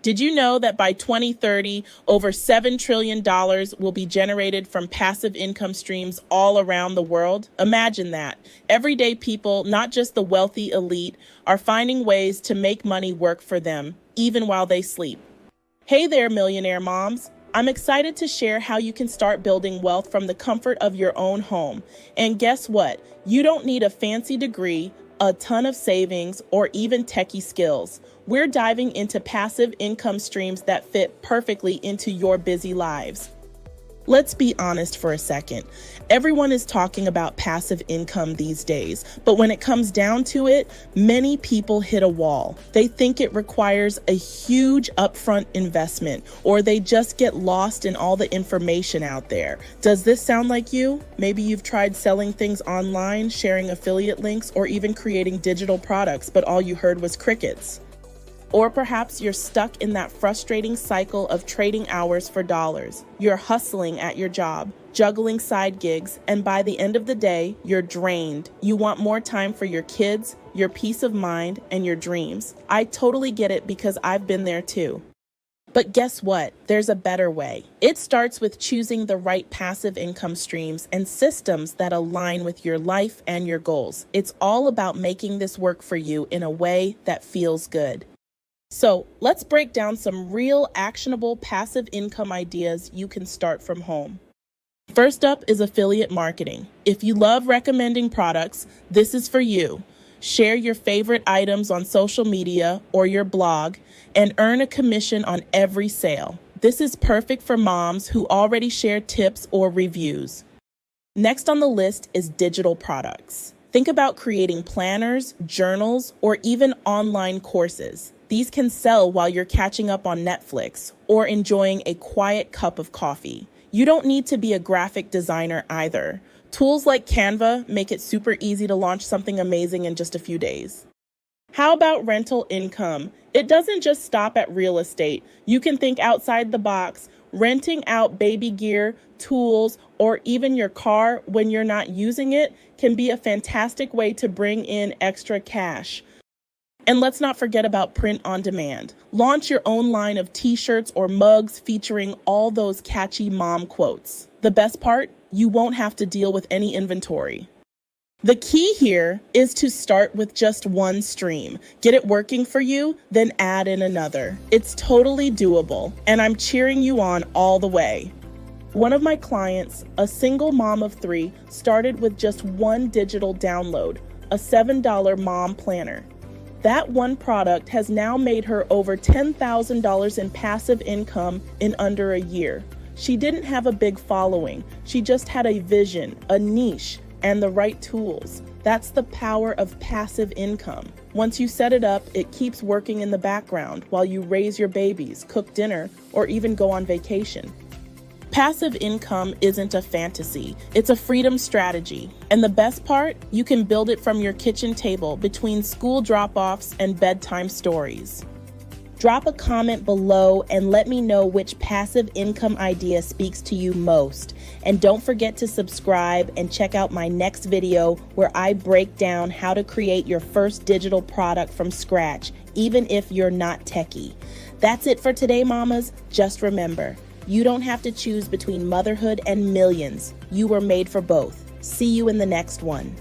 Did you know that by 2030, over $7 trillion will be generated from passive income streams all around the world? Imagine that. Everyday people, not just the wealthy elite, are finding ways to make money work for them, even while they sleep. Hey there, millionaire moms. I'm excited to share how you can start building wealth from the comfort of your own home. And guess what? You don't need a fancy degree, a ton of savings, or even techie skills. We're diving into passive income streams that fit perfectly into your busy lives. Let's be honest for a second. Everyone is talking about passive income these days, but when it comes down to it, many people hit a wall. They think it requires a huge upfront investment, or they just get lost in all the information out there. Does this sound like you? Maybe you've tried selling things online, sharing affiliate links, or even creating digital products, but all you heard was crickets. Or perhaps you're stuck in that frustrating cycle of trading hours for dollars. You're hustling at your job, juggling side gigs, and by the end of the day, you're drained. You want more time for your kids, your peace of mind, and your dreams. I totally get it because I've been there too. But guess what? There's a better way. It starts with choosing the right passive income streams and systems that align with your life and your goals. It's all about making this work for you in a way that feels good. So let's break down some real actionable passive income ideas you can start from home. First up is affiliate marketing. If you love recommending products, this is for you. Share your favorite items on social media or your blog and earn a commission on every sale. This is perfect for moms who already share tips or reviews. Next on the list is digital products. Think about creating planners, journals, or even online courses. These can sell while you're catching up on Netflix or enjoying a quiet cup of coffee. You don't need to be a graphic designer either. Tools like Canva make it super easy to launch something amazing in just a few days. How about rental income? It doesn't just stop at real estate. You can think outside the box. Renting out baby gear, tools, or even your car when you're not using it can be a fantastic way to bring in extra cash. And let's not forget about print on demand. Launch your own line of t-shirts or mugs featuring all those catchy mom quotes. The best part? You won't have to deal with any inventory. The key here is to start with just one stream. Get it working for you, then add in another. It's totally doable, and I'm cheering you on all the way. One of my clients, a single mom of 3, started with just one digital download, a $7 mom planner. That one product has now made her over $10,000 in passive income in under a year. She didn't have a big following. She just had a vision, a niche, and the right tools. That's the power of passive income. Once you set it up, it keeps working in the background while you raise your babies, cook dinner, or even go on vacation. Passive income isn't a fantasy, it's a freedom strategy. And the best part, you can build it from your kitchen table between school drop-offs and bedtime stories. Drop a comment below and let me know which passive income idea speaks to you most. And don't forget to subscribe and check out my next video where I break down how to create your first digital product from scratch, even if you're not techie. That's it for today, mamas. Just remember, you don't have to choose between motherhood and millions. You were made for both. See you in the next one.